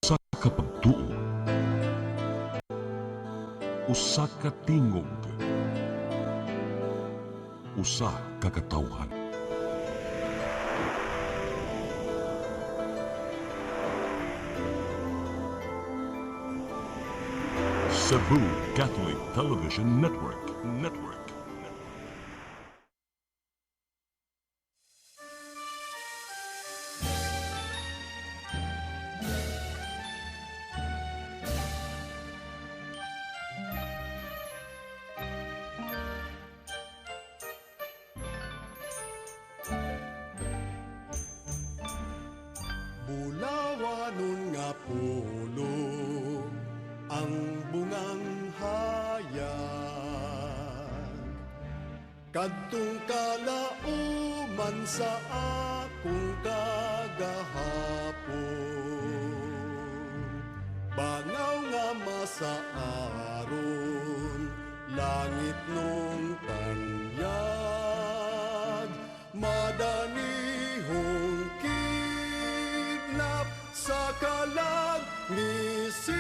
Usa ka pagtuo, usa ka tingog, usa ka katawhan. Cebu Catholic Television Network. Bulawanon nga pulo ang bungang hayag, kadtong kalauman sa akong kagahapon. Bangaw nga masaaron, langit nung tanyag, madanihong kidnap sa kalag ni Sibut.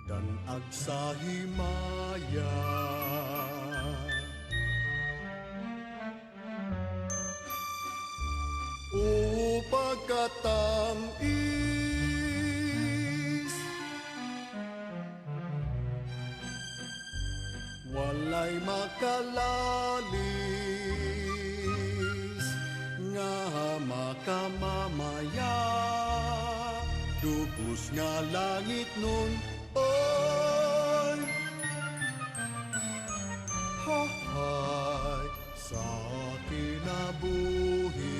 Danag sa himaya, pagkatamis, walay makalalis nga makamamaya, dugos nga langit nun, oy hahay sa kinabuhi.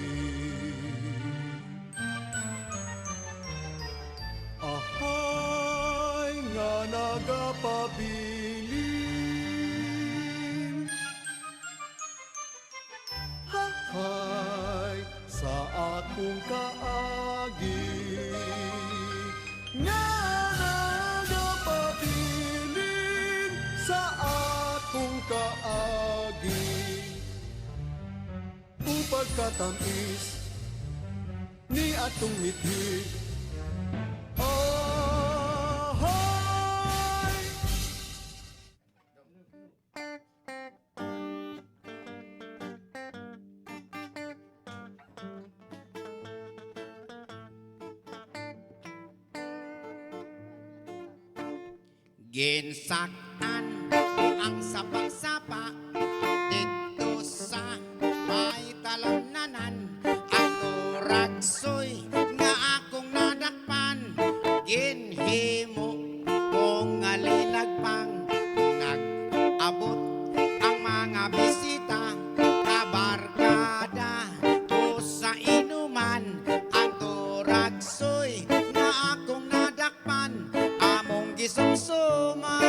Ahay nga nagapabilin, hahay sa akong kaagi, nga nagapabilin sa akong kaagi. Upag katamis ni atong mithi, ginsaktan ang sapa-sapa dito sa may talunanan. Ang uragsoy nga akong nadakpan, ginhimo kong alinagpang. Nag-abot ang mga bisita, kabarkada ko sa inuman. Ang uragsoy nga akong nadakpan, among gisumsuman.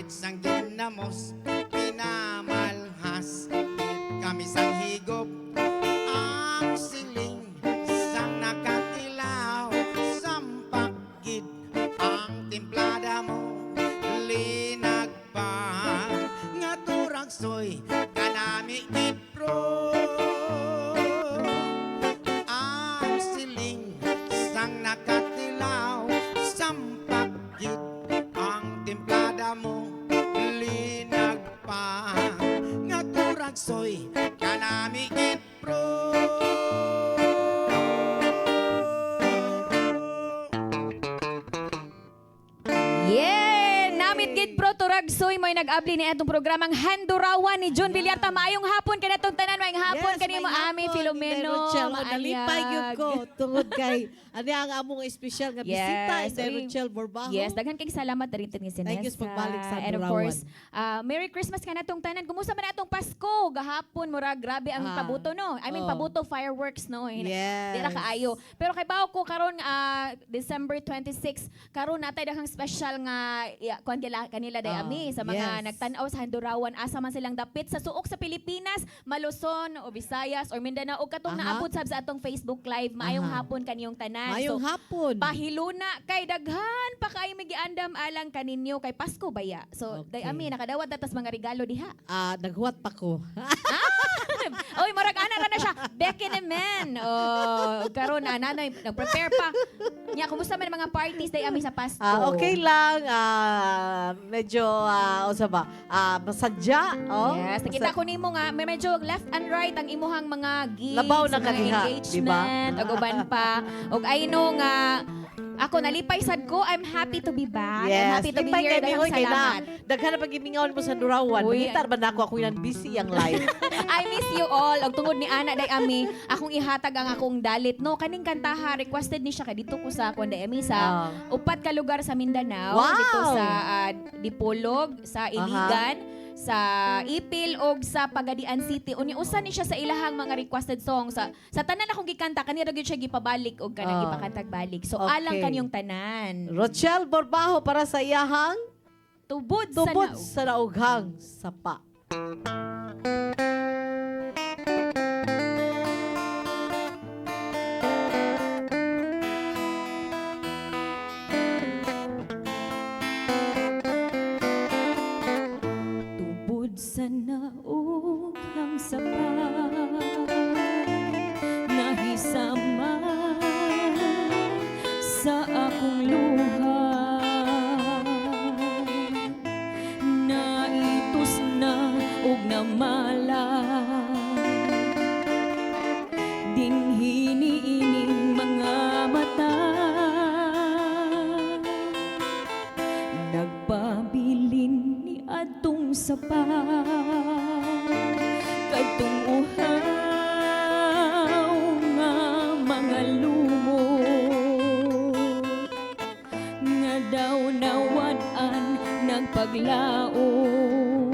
sang ginamos, pinamalhas, kami sang higop, ang siling, sang nakatilaw, sampakid, ang timplada mo, linag pa, nga turagsoy, kanami ipro. Ang siling, sang nakatilaw, sampakid, ang timplada mo, linag pa, nga turagsoy, kanami ipro. Yeah! Namit gid pro turagsoy mo'y nag-abli ni atong programang Handurawan ni John Villarta. Maayong hapon kanatong tanan, maayong hapon kanimo Ami Filomeno. Nalipay yun ko tungod kay ano ang among espesyal nga bisita Yes, Inday uy. Rochelle Borbajo. Yes, daghan kay salamat rin ni Sinesa. Thank you sa pagbalik sa And of Handurawan. course, Merry Christmas kanatong tanan. Kumusta man atong Pasko? Gahapon mura grabe ang pabuto no. I mean Oh. pabuto fireworks no. Yes. Di ra kaayo. Pero kay bawo ko karon December 26 karon natay daghang special nga kuan kanila day ami sa mga yes. nagtan-aw sa Handurawan asa man silang dapit sa suok sa Pilipinas, Maluzon o Visayas or Mindanao o katong Aha. naabot sab sa atong Facebook live. Maayong Aha. hapon kaniyong tanan. Mayong hapon. Pahiluna kay daghan pa kay migiandam alang kaninyo kay Pasko baya. So Okay. day ami nakadawat datas mga regalo diha. Naghuwat pa ko. Oy murag ana ra na siya. Becky naman. Oh, karon nanay nag-prepare pa. Nya kumusta man ang mga parties day ami sa Pasko? Okay lang. Medyo, usa ba? Masadya. Oh. Yes, nakita ko nimo nga may medyo left and right ang imuhang mga gigs, Labaw na mga kaniha, engagement, diba? ug uban pa. Ug I know nga ako nalipay sad ko. I'm happy to be back. I'm Yes. happy to be Lipay here. kay Daghang Mihoy kay salamat. na. Daghan na pag-imingawan mo sa Durawan. Uy. Mangitar ba na ako yan busy ang live. I miss you all. Og tungod ni Ana day ami, akong ihatag ang akong dalit no kaning kantaha requested ni siya kay dito ko sa kuan day ami sa upat ka lugar sa Mindanao, Wow! dito sa Dipolog, sa Iligan, sa Ipil og sa Pagadian City. Usa ni siya sa ilahang mga requested songs sa tanan akong gikanta kanira gyud siya gipabalik og kanang ipakantag balik. So Okay. alang kanyong tanan. Rochelle Borbajo para sa iyahang Tubod, tubod sa sa naughang sapa. tubod sa naughang sapa nahisama sa akong luha naitos na ug namala dinhi niining mga mata nagpabilin ni adtong sapa kadtong uhaw nga mga lumot nga daw nawad-an nagpaglaom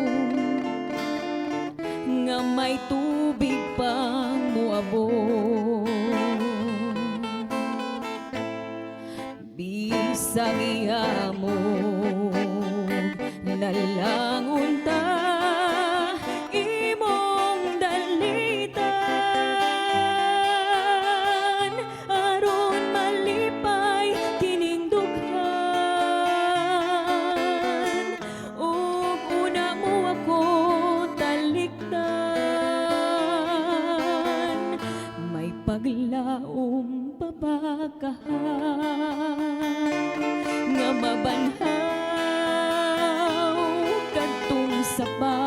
nga may tubig pang muabot bisag ihamog nalangon ta imong dalitan aron malipay kining dughan ug una mo ako talikdan may paglaom babakahan nga mabanhaw kadtong sapa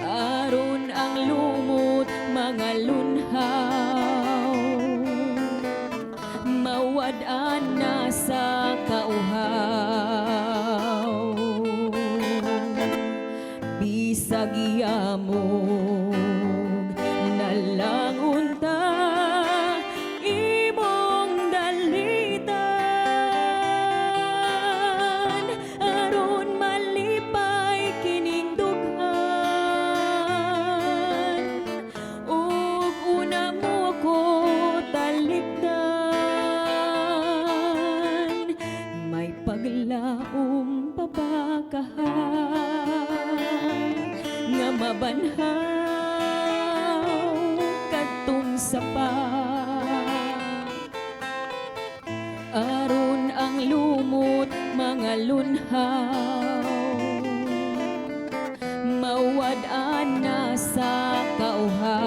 aron ang lumot mga lunhaw mawad-an na sa kauhaw bisag iyamog nalangon ta imong dalitan aron malipay kining dughan ug una mo ako talikdan may paglaom banhaw kadtong sapa. Aron ang lumot mga lunhaw mawad-an na sa kauhaw.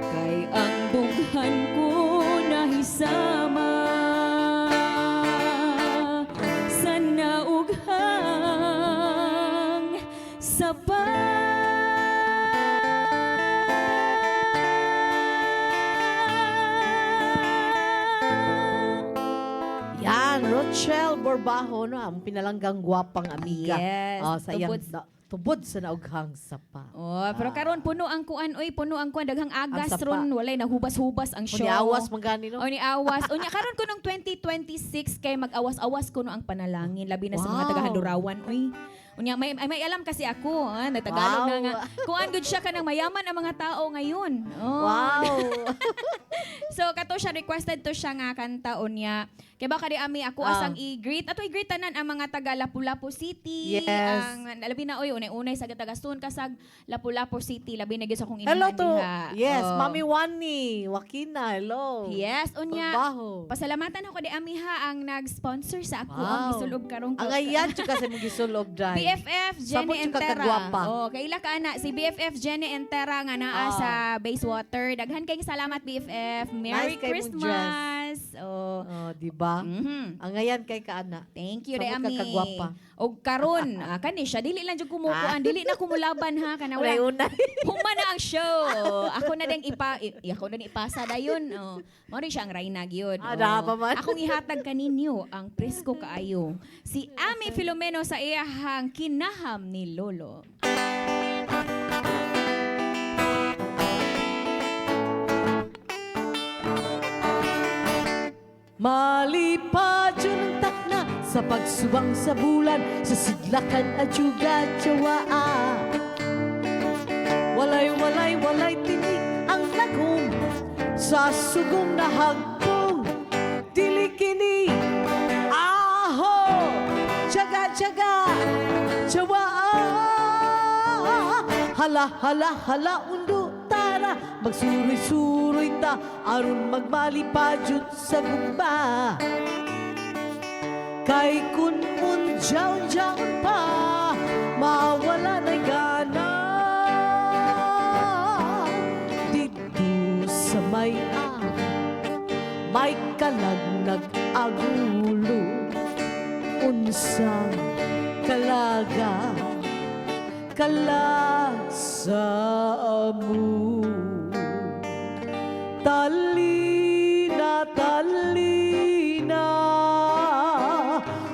Kay ang dughan ko nahisama sa naughang sapa. Yan, Rochelle Borbajo, no? Ang pinalanggang gwapang amiga. Yes, Sa iyang tubod- tubod sa naughang sapa. Oh, pero karon puno ang kuan oy, puno ang kuan daghang agas sapa. ron, walay nahubas-hubas ang show. Awas mangani, no? O ni awas. O niya karon kuno 2026 kay mag-awas-awas kuno ang panalangin labi na sa mga Wow. taga-Hadurawan. Uy. Unya may alam kasi ako, nagtagalog na Wow. nga. Kuan gud siya kanang mayaman ang mga tao ngayon. Oh. Wow! So kato siya requested to siya nga kanta unya. Kay baka di ami ako asang i-greet. Ato i-greet tanan ang mga taga Lapu-Lapu City. Yes. Ang labi na oy unay-unay sa taga Stone kasag Lapu-Lapu City labi na gyud sa akong Hello inahan to, diha. yes, Oh. Mami Wani, Wakina, hello. Yes, unya. Borbajo. Pasalamatan ako di ami ha ang nag-sponsor sa ako Wow. ang gisulog karong Ang ayan, tsaka sa mga gisulog dahil. BFF Sabo Jenny tsaka Entera. kagwapa. Oh, kaila ka ana si BFF Jenny Entera nga naa sa Basewater. Daghan kay salamat BFF. Merry Nice kay mong Christmas. Oh. Oh, di ba? Mhm. Ang ayan kay kaana. Thank you, Sabo Dami. ka kagwapa. O karon, kani siya, dili lang dyan kumukuan, dili na kumulaban ha, kana wala. Unay-unay. Huma na ang show. Ako na din ako na din ipasa dayon. Oh. Mao rin siya ang Rainag yun. Ada pa man. Akong ihatag kaninyo ang presko kaayo. Si Ami Filomeno sa iyahang Kinaham ni Lolo. Malipad yun ang takna sa pagsubang sa bulan, sa siglakan at yuga tiyawaa. Walay tinig ang lagom sa sugong na hagpong. Dili kini aho, tiyaga, tiyawaa. Hala, undo tara, magsuroy-suroy ta, aron magmalipad sa gugma. Kay kun unjaw pa, mawala na gana. Dito sa may kalag nag-agulo, unsang kalaga. Kalag sa amu, talina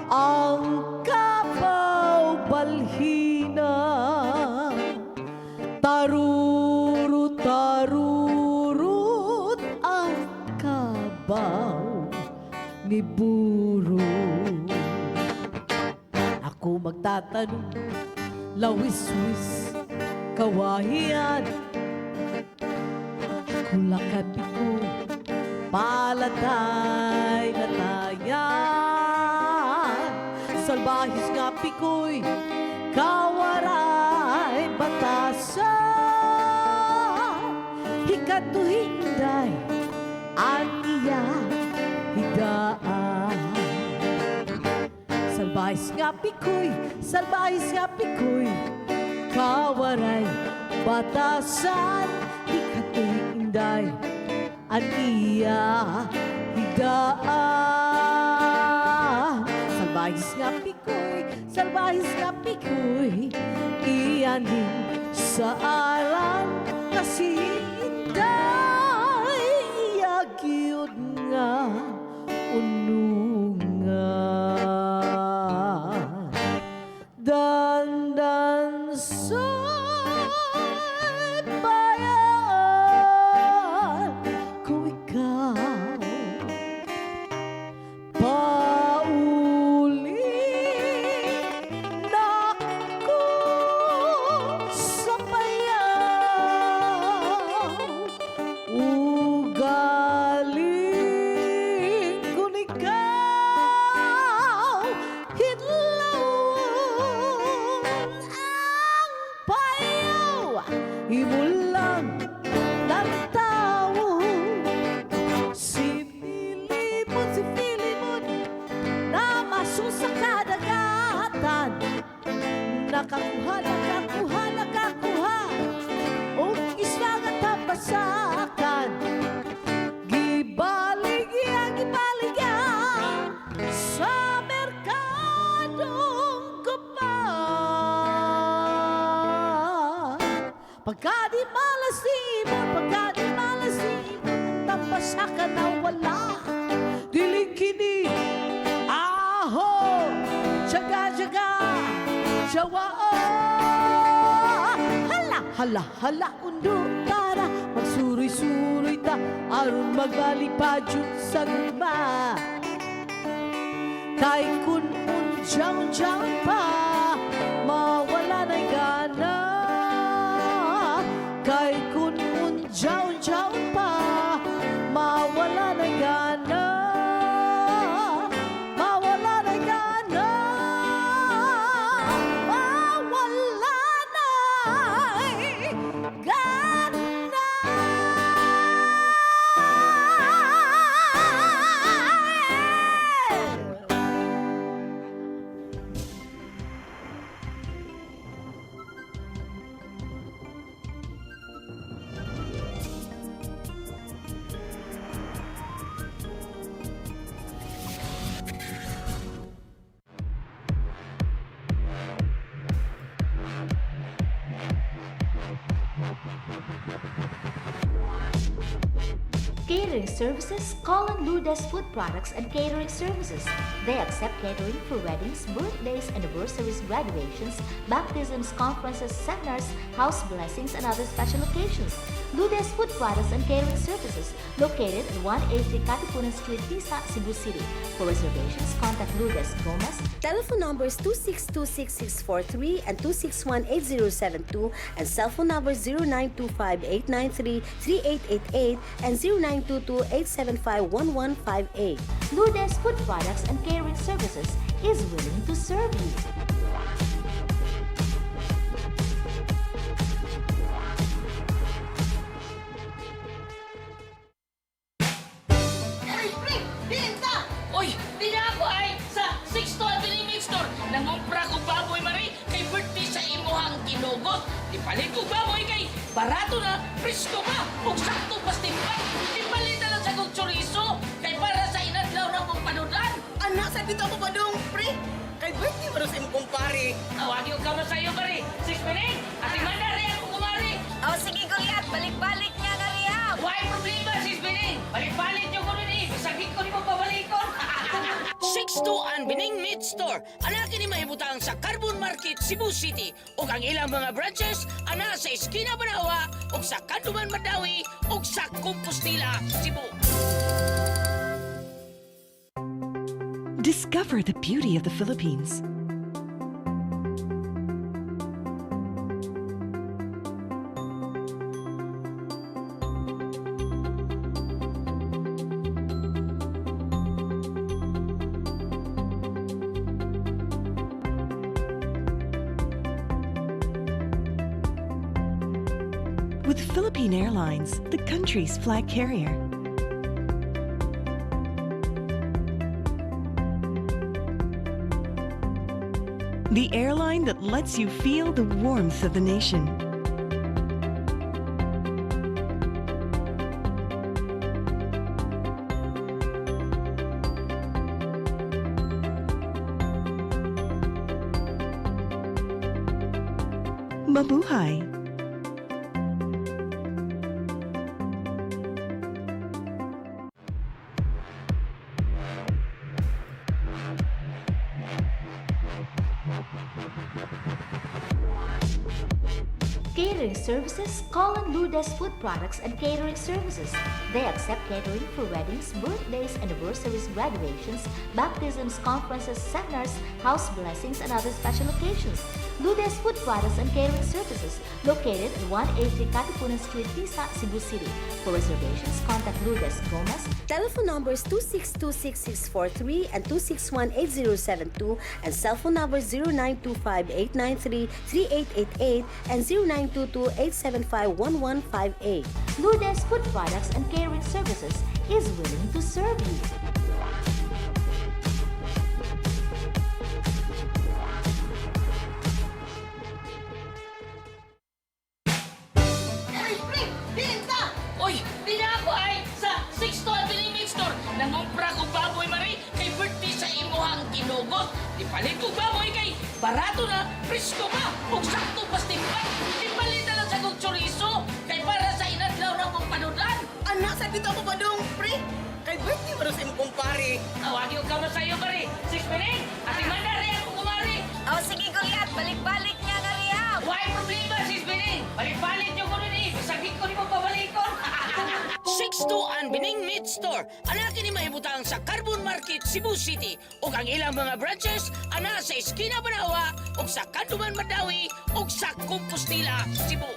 ang kabaw balhina, tarurut ang kabaw ni buro. Ako magtatanong, lawis-wis, kawahian, kulakapi ko, palatay na tayan. Salbahis nga pikoy, kawaray batasan. Hikatuhinday, aniya, hidaan. Salbahis nga pikoy, kawaray batasan. Hikatuhinday, aniya, hidaan. Salbahis nga pikoy, iyanin sa aran kasi hinday, yagyod nga unungan. Dandan sa bayan, kung ikaw pauli na ko sa bayan, Pagka di malasibon, pagka di malasibon, tambasa ka na wala. Diling kini, aho, jaga-jaga, jawao. Hala, hala, hala, undo tara, magsuroy-suroy ta, aron magbalipadyon sa gugma. Kay kun unjaw-unjaw pa, mawala na'y gana. Kay kun unjaw-unjaw pa, mawala na'y gana. Mawala na'y gana. Mawala na'y gana. Catering services, call on Lourdes Food Products and Catering Services. They accept catering for weddings, birthdays, anniversaries, graduations, baptisms, conferences, seminars, house blessings, and other special occasions. Lourdes Food Products and Catering Services, located at 183 Katipunan Street, Tisa, Cebu City. For reservations, contact Lourdes Gomez. Telephone numbers 2626643 and 2618072 and cell phone numbers 0925-893-3888 and 0922-875-1158. Lourdes Food Products and Catering Services is willing to serve you. Oy, di na ako ay sa 6th Avenue Meat Store. Nangumpra ko baboy mari kay birthday sa imuhang ginugot. Ipalit ko baboy kay barato na, presko pa, ug sakto pas timbang. Ipalit na lang sa kong chorizo kay para sa inadlaw na mong panudan. Anak, sa dito ako ba dong, pre? Kay birthday mo sa imong kumpare. Tawagi ko kamo sa iyo mari. 6 minutes, ati manda rin ako kumari. Oh, sige, Goliath. Balik-balik niya na riya. Why problema, 6 minutes? Balik-balik niyo ko rin eh. Sakit ko ni mo pabalikon. 6-2 Bining Meat Store. Anaki ni mahibutang sa Carbon Market, Cebu City. O ang ilang mga branches, ana sa Esquina Banawa, o sa Kanduman Madawi, o sa Compostela, Cebu. Discover the beauty of the Philippines. With Philippine Airlines, the country's flag carrier. The airline that lets you feel the warmth of the nation. Mabuhay! Catering Services, call on Lourdes Food Products and Catering Services. They accept catering for weddings, birthdays, anniversaries, graduations, baptisms, conferences, seminars, house blessings, and other special occasions. Lourdes Food Products and Catering Services, located at 183 Katipunan Street, Tisa, Cebu City. For reservations, contact Lourdes Gomez. Telephone numbers 2626643 and 2618072 and cell phone numbers 0925-893-3888 and 0922-875-1158. Lourdes Food Products and Catering Services is willing to serve you. Oy, di na ako ay sa 6th Avenue Meat Store. Nangumpra ko baboy mari kay birthday sa imuhang imuhang ginugot. Di palit og baboy kay barato na, presko pa, ug sakto pas timbang. Di palit na lang sa kong chorizo kay para sa inadlaw na mong panudan. Anak, sa dito ako ba dong, pre? Kay birthday mo sa imong kumpare. Tawagin ko ka sa iyo, pare. 6 minutes, at imanda rin ako kumari. Oh, sige, Goliath. Balik-balik niya na rin. Why problema, 6 minutes? Balik-balik niyo ko rin eh. Sakit ko ni mo pabalikon. 62 Bining Meat Store. Anaki ni mahibutang sa Carbon Market, Cebu City. O ang ilang mga branches, ana sa Esquina Banawa, o sa Kanduman Madawi, o sa Compostela, Cebu.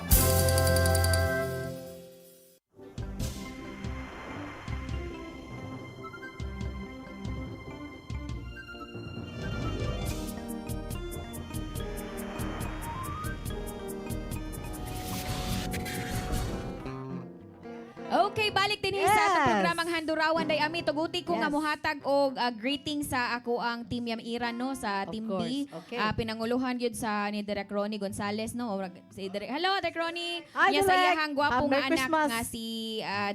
Okay, balik din sa atong programang Handurawan day ami tuguti ko nga mohatag og greeting sa ako ang Team Yam Iran no sa Team B. Okay. Pinanguluhan gyud sa ni Direk Ronnie Gonzales no. Si Direk, hello Direk Ronnie. Hi, Nya sa Direk. iyahang gwapo Merry nga anak Christmas. nga si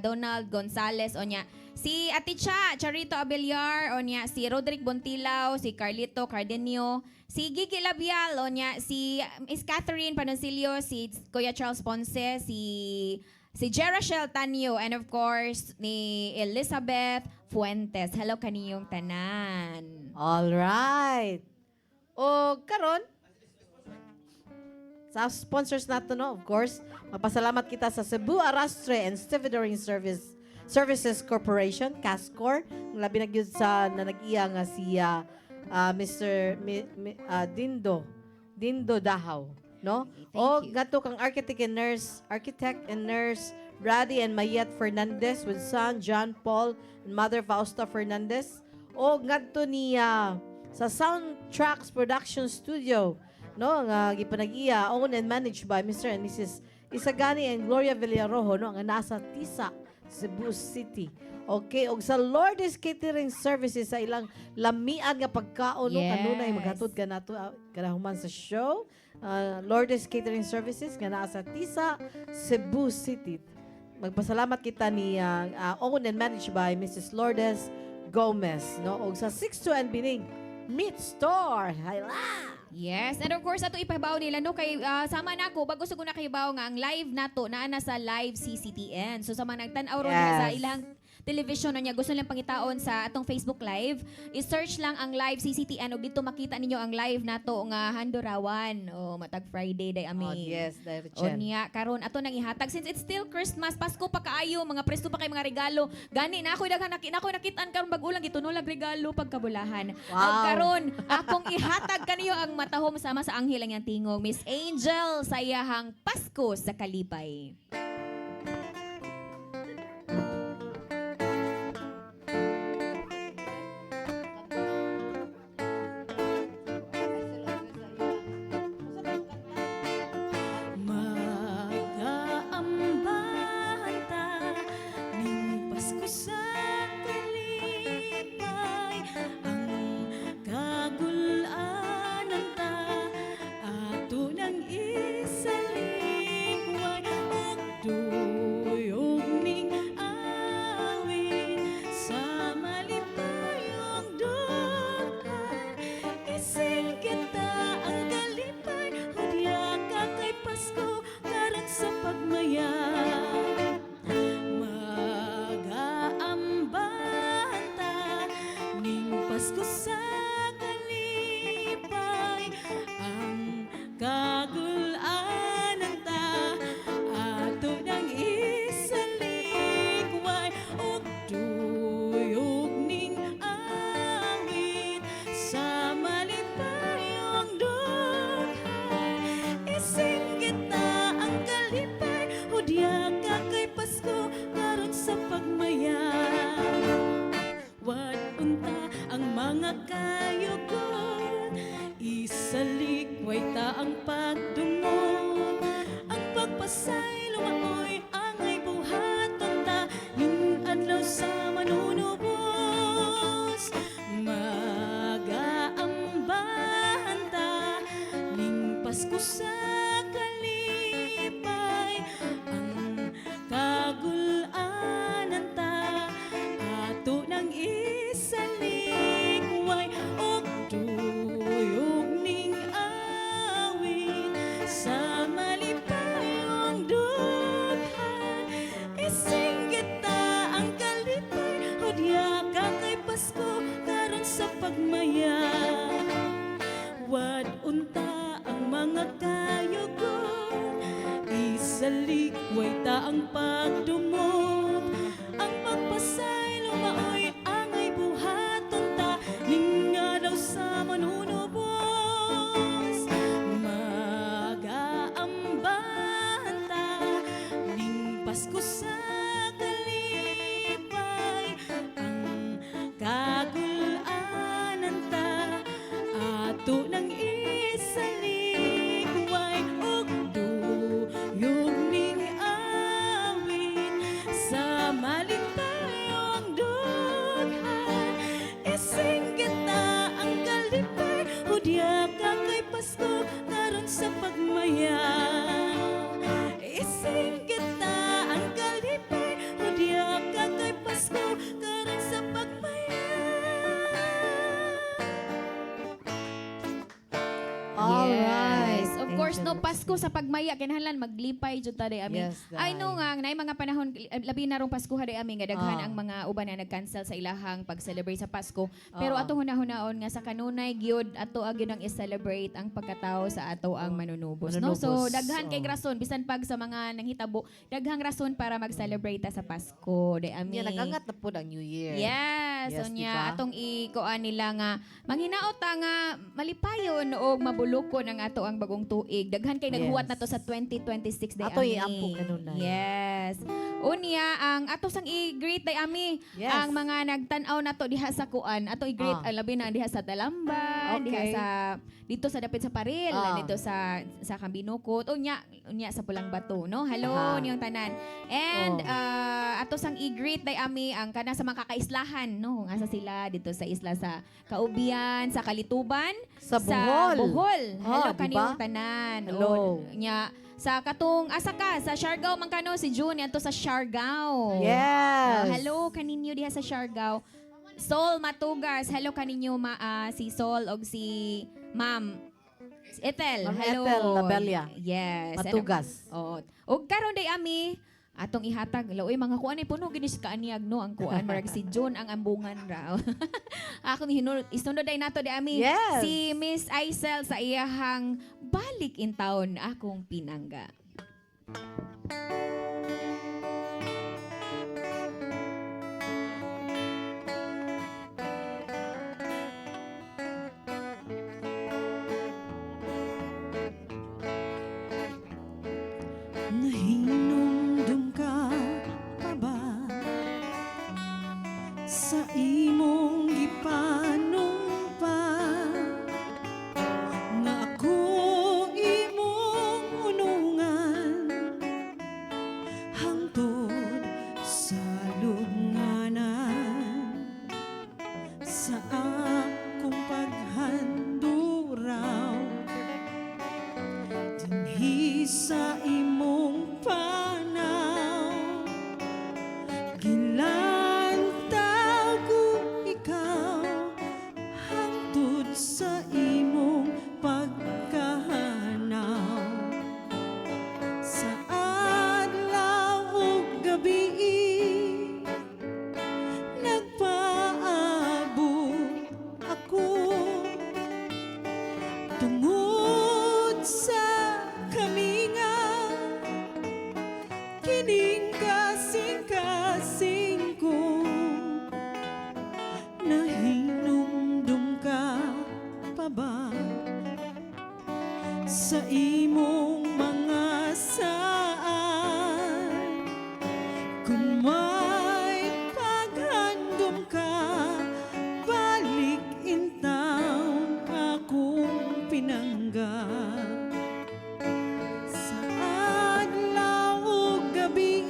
Donald Gonzales o nya. Si Ate Cha, Charito Abeliar, o nya si Roderick Bontilao, si Carlito Cardenio, si Gigi Labial, o nya si Miss Catherine Panoncillo, si Kuya Charles Ponce, si Jerachel Tanyo, and of course, ni Elizabeth Fuentes. Hello kaniyong tanan. All right. O karon sa sponsors nato no, of course, magpasalamat kita sa Cebu Arrastre and Stevedoring Services Corporation, CASCOR. Labi na gyud sa nanag-iya nga si Mr. Dindo Dahaw, no? O gato kang architect and nurse Brady and Mayet Fernandez with son John Paul and mother Fausta Fernandez. O ngadto niya sa Soundtracks Production Studio, no, nga gipanag-iya owned and managed by Mr. and Mrs. Isagani and Gloria Villarojo, no, nga nasa Tisa, Cebu City. Okay, og sa Lourdes Catering Services sa ilang lamian nga pagkaon no, kanunay maghatod ka nato kanahuman sa show. Lourdes Catering Services nga naa sa Tisa, Cebu City. Magpasalamat kita ni owned and managed by Mrs. Lourdes Gomez, no, og sa 62 Bining Meat Store. Hayla! Yes, and of course ato ipahibaw nila no kay sama na ako bago sa na kahibaw nga ang live nato naa na sa live CCTN. So sa mga nagtan-aw ron sa ilang television na niya gusto nilang pangitaon sa atong Facebook Live, i-search lang ang live CCTN ug dito makita ninyo ang live nato nga Handurawan o matag Friday day ami. Oh, yes, O niya karon ato nang ihatag since it's still Christmas, Pasko pa kaayo, mga presto pa kay mga regalo. Gani na ako daghan nakitaan karon bag-ulang gitunulag regalo pagkabulahan. Wow. Og karon akong ihatag kaniyo ang matahom sama sa anghel ang iyang tingog, Miss Angel sa iyahang Pasko sa Kalipay. Ato nang isalikway Hudya ka kay Pasko karon sa pagmaya. Wad unta ang mga kayugon, isalikway ta ang pagdumot. Ang magpasay lumaoy angay buhaton ta, ning adlaw sa manunubos. Mag-aambahan ta ning Pasko sa kalipay. Ang kagulanan ta ato nang isalikway, ug duyog ning awit sa malintayong dughan. Isinggit na ang kalipay, hudya ka kay Pasko karon sa pagmaya. Isinggit na ang kalipay, hudya ka kay Pasko karon sa pagmaya. Alright. Yes. Of course, no, Pasko sa pagmaya, kinahanglan maglipay jud ta day ami. Yes, I know nga, na mga panahon, labi na rong Pasko day ami, nga daghan Ah. ang mga uban na nag-cancel sa ilahang pag-celebrate sa Pasko. Pero ato hunahon nga sa kanunay, gyud ato gyud ang i-celebrate ang pagkatao sa ato ang manunubos. No? So, Manunubos, daghan kay rason, bisan pag sa mga nanghitabo, daghang rason para mag-celebrate ta sa Pasko day ami. Yeah, nag-angat na po ng New Year. Yes, Yes, so niya diba? atong ikuan nila nga manghinaot ta nga malipayon og mabulukon ang ato ang bagong tuig. Daghan kay naghuwat Yes. na to sa 2026 day Ato ami. iampo kanunay. Yes. Unya ang ato sang i-greet day ami Yes. ang mga nagtan-aw nato diha sa kuan. Ato i-greet Ah. ang labi na diha sa Talamban, diha Okay. sa dito sa dapit sa Paril, Ah. dito sa Kambinukot. Unya sa Pulang Bato, no? Hello Aha. niyong tanan. And Oh. ato sang i-greet day ami ang kana sa mga kakaislahan, no? Kung asa sila dito sa isla sa Kaubian, sa Kalituban, Sa Bohol. Hello Ah, kaniyong diba? tanan. Hello. O, nya sa katong asa ka sa Siargao man kano si June ato sa Siargao. Yes. Hello kaninyo diha sa Siargao. Sol Matugas, hello kaninyo si Sol og si Ma'am Ethel. Ma'am Hello. Ethel Labella. Yes. Matugas. Oo. Og karon day ami atong ihatag laoy mga kuan ay puno ginis kaaniag no ang kuan marag si John ang ambungan raw. Akong isunod day nato day ami Yes. si Miss Aisel sa iyahang balik in town akong pinangga. Nahinumdum ka pa ba sa imong gipanumpa nga ako imong unungan hangtod sa lubnganan sa akong paghanduraw dinhi sa imong panaw gilantaw ko ikaw hangtod sa imong pagkahanaw sa adlaw ug gabi nagpaabot ako tungod sa kaminga kining kasing-kasing ko nahinumdum ka pa ba sa imong mga saan kung may paghandom ka balik in town akong pinangga sa adlaw ug gabi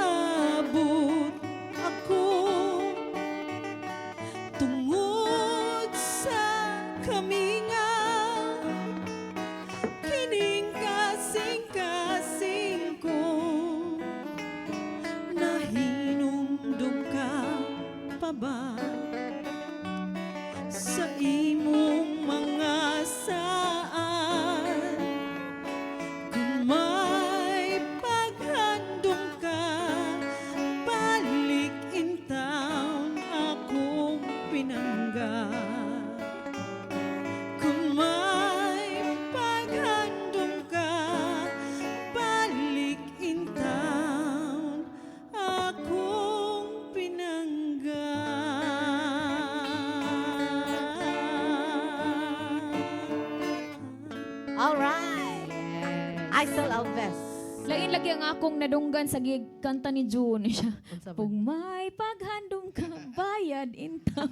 nagpaabot ako tungod sa kaminga kining kasing-kasing ko nahinumdum ka pa ba sa imong mga saan kung may paghandom ka lagi ang akong nadunggan sa gig kanta ni June siya. Unsa ba? Kung may paghandong ka, bayad inta.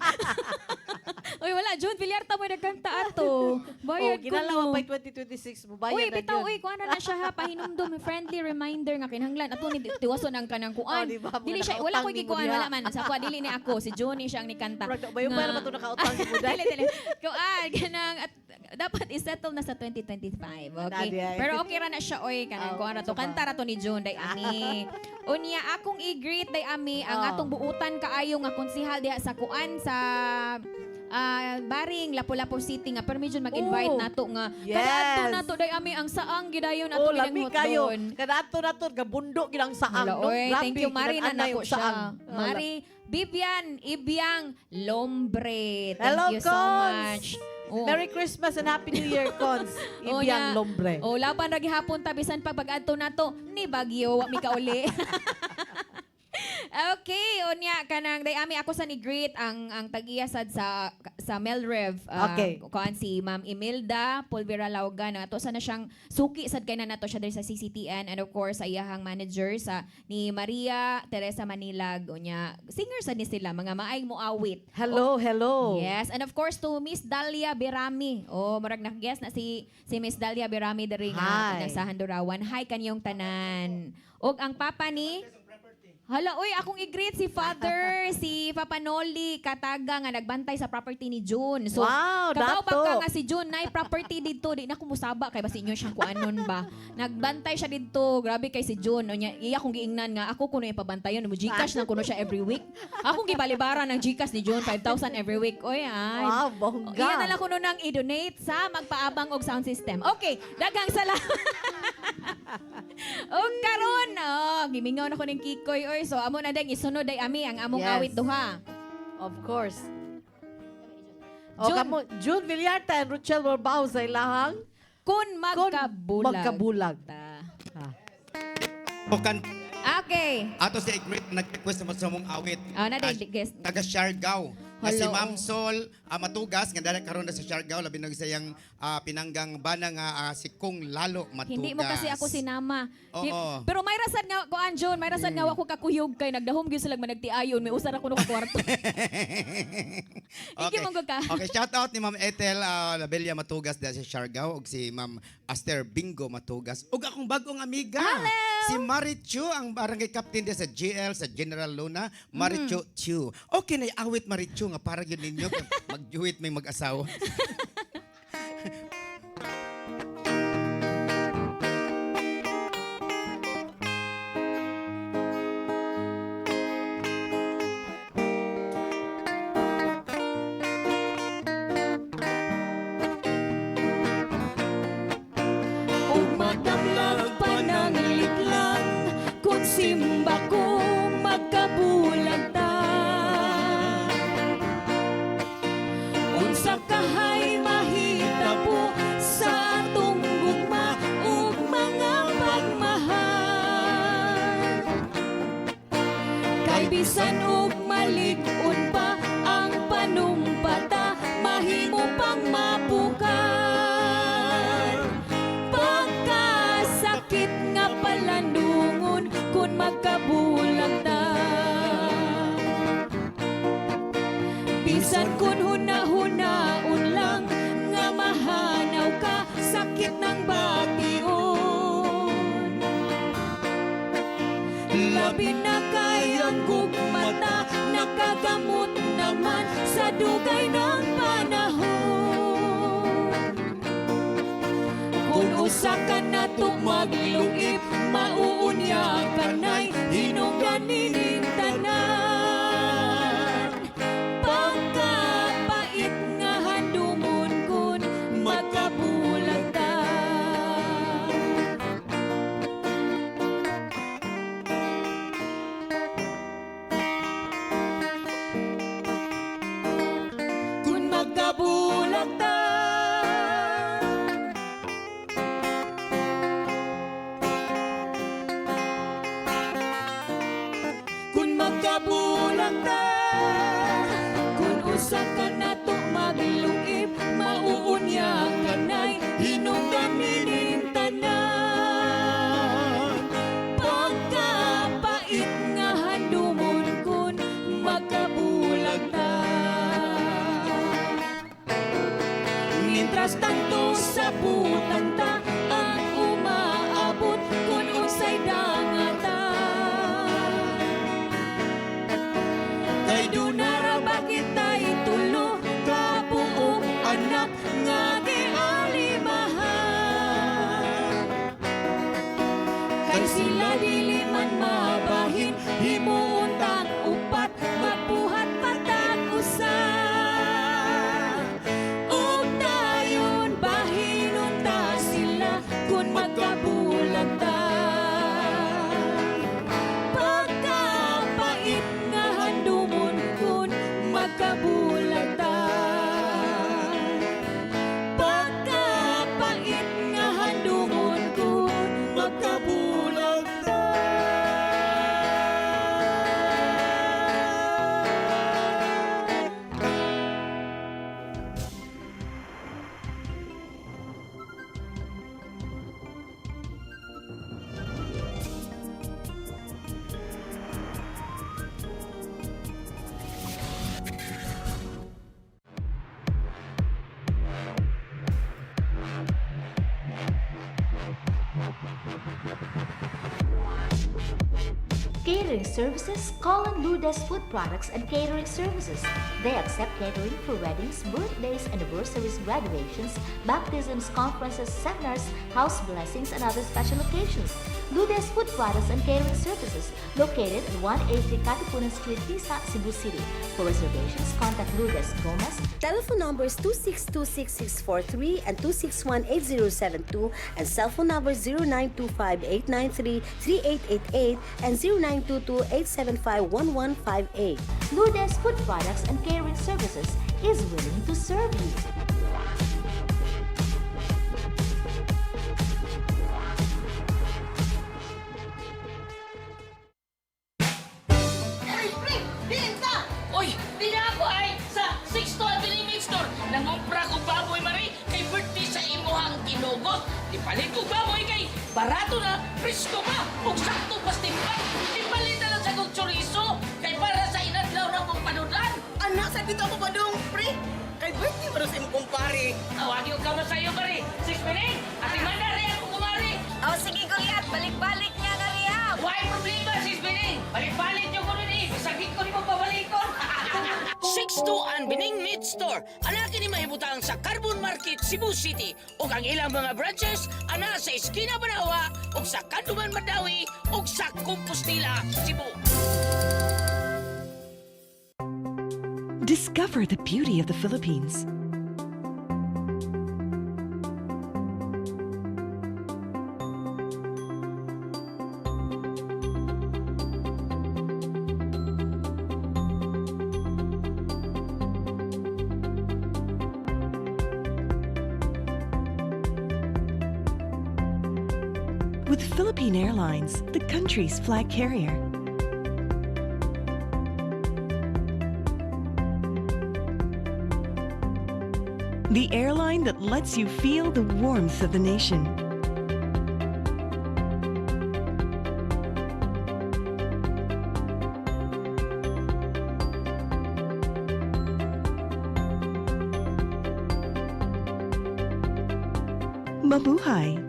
Uy, wala. June Villarta mo nagkanta ato. Bayad ko ginalaw no. by 2026 mo bayad Uy, na bitaw, yun. uy, kuha na siya ha. Pahinumdum, friendly reminder nga kinahanglan. Ato ni tiwason ang kanang kuan. Oh, di ba? Dili siya, wala ko gikuan, wala man. Sa kuha, dili ni ako. Si Johnny siya ang nikanta. Bayo pa naman ito nakautang ni Buday. Dili. Kuan, ganang, at dapat isettle na sa 2025. Okay. Nadia. Pero okay ra na siya, oy. Kanang kuha na to. Kanta ra to ni June, day ami. Unya, akong i-greet, day ami, ang atong buutan kaayo nga konsihal diha sa kuan, sa Baring, Lapu-Lapu City nga pero medyo mag-invite nato nga Yes. kadato nato day ami ang saang gidayon ato lami kayo. doon. Kadato na to, gabundok ginang saang. Hala, No? oy, Grabe, thank you Mari na kinag-anay nako yung siya. saang. Mari Bibian Ibiang Lombre. Thank Hello, you so Cons. much. Oh. Merry Christmas and Happy New Year, Cons. Oh, Ibiang nya. Lombre. Oh, laban ra gihapon tabisan pag-adto nato ni Bagyo wa mi kauli. Okay, unya kanang day ami ako sa ni greet ang tag-iyasad sa Melrev. Okay. Kuan si Ma'am Imelda Pulvera Laugan. Ato sa na siyang suki sad kay na nato siya diri sa CCTN and of course sa iyahang manager sa ni Maria Teresa Manilag. Unya singer sad ni sila mga maay mo awit. Hello, hello. Yes, and of course to Miss Dalia Berami. Oh, murag na-guess na si Miss Dalia Berami diri nga Hi. nasa Handurawan. Hi kanyong tanan. Og ang papa ni Hala, oy, akong i-greet si Father, si Papa Noli, Kataga, nga nagbantay sa property ni June. So, Wow, kabaw dato. pagka nga si June, na property dito, di na kumusaba, kay basi inyo siyang kuanon ba. Nagbantay siya dito, grabe kay si June. O niya, iya kong giingnan nga, ako kuno yung pabantayon, mo Gcash lang kuno siya every week. Akong gibalibaran ng Gcash ni June, 5,000 every week. Oy, ay. Wow, bongga. Iya na lang kuno nang i-donate sa magpaabang og sound system. Okay, daghang salamat. O karon, gimingaw na ko ning Kikoy oy. So amo na ding isunod day ami ang among Yes. awit duha. Of course. O June. kamo, June Villarta and Rochelle Borbao sa ilahang Kun magkabulag. magkabulag. Bukan Okay. ato sa i-greet nag-request naman sa mong awit. Na day guest. Taga Siargao. Na si Hello. Ma'am Sol Matugas nga dala karon na sa Siargao labi na sayang pinanggang bana nga si Kung Lalo Matugas. Hindi mo kasi ako sinama. Oo. Pero may rasad nga ko Anjon, may rasad nga ako kakuyog kay nagdahom gyud sila managtiayon, may usar ako no ka kwarto. Iki mong ka. Okay, shout out ni Ma'am Ethel Labelia Matugas dahil sa Siargao ug si Ma'am Aster Bingo Matugas ug akong bagong amiga. Si Marichu ang barangay captain din sa GL sa General Luna, Marichu Chu. Okay na awit Marichu nga para yun ninyo magjuhit may mag-asawa. Umadamlag pananglitan kung simba ko magkabulag ta. Unsa kahay mahita po sa atong gugma ug mga pagmahal. Kay bisan og malig-on pa ang panumpata, mahimo pang mapukal. Pagkasakit nga palandungon kung magkabulag ta. Bisan kun huna-hunaon lang nga mahanaw ka, sakit ng bation. Labi na kayang gugmata, nakagamot naman sa dugay ng panahon. Kung usa ka na maglungip, mauunya ka na'y hinungganin tanan. Pagkapait nga handumon kun magkabulag ta. Kun magkabulag ta. Kun magkabulag ta. Kun usa ka na to maglungip, mauunya ka na'y hinungganin tanan. Mas tanto sa butang ta ang umaabot kung unsay dangata. Kay dunara bakit tayo tulo kabuok anak nga gialimahan. Kay sila dili man mabahin himuuntang upat magbuhat patag usa. Ug dayon bahinon ta sila kun magkabulag ta. Pagkapait nga handumon kun magkabulag ta. Pagkapait nga handumon kun magkabulag ta. Catering services, call on Lourdes Food Products and Catering Services. They accept catering for weddings, birthdays, anniversaries, graduations, baptisms, conferences, seminars, house blessings, and other special occasions. Lourdes Food Products and Catering Services, located at 183 Katipunan Street, Tisa, Cebu City. For reservations, contact Lourdes Gomez. Telephone numbers 2626643 and 2618072 and cell phone numbers 0925-893-3888 and 0922-875-1158. Lourdes Food Products and Catering Services is willing to serve you. Ay, pre! Binta! Oy, di na ako ay sa 6 to Avenue Meat Store. Nangumpra ko baboy mari kay birthday sa imuhang ginugot. Di palit ko baboy kay barato na, presko pa, ug sakto pas timpan. Di palit na lang sa kong chorizo kay para sa inadlaw na mong panudan. Anak, sa dito ako ba dong, pre? Kay birthday mo sa imong kumpare. Awagi ko ka sa iyo mari. Sis Pining, ati man na rin ako kumari. Oh, sige, Goliath. Balik-balik niya na riya. Why problema, Sis Pining? Balik-balik niyo ko rin eh. Bisagin ko ni mo pabalikon. 6-2 Bining Meat Store. Ana kini mahibutang sa Carbon Market, Cebu City. Ug ang ilang mga branches ana sa Esquina Banawa, ug sa Kanduman Madawi, ug sa Compostela, Cebu. Discover the beauty of the Philippines. With Philippine Airlines, the country's flag carrier. The airline that lets you feel the warmth of the nation. Mabuhay!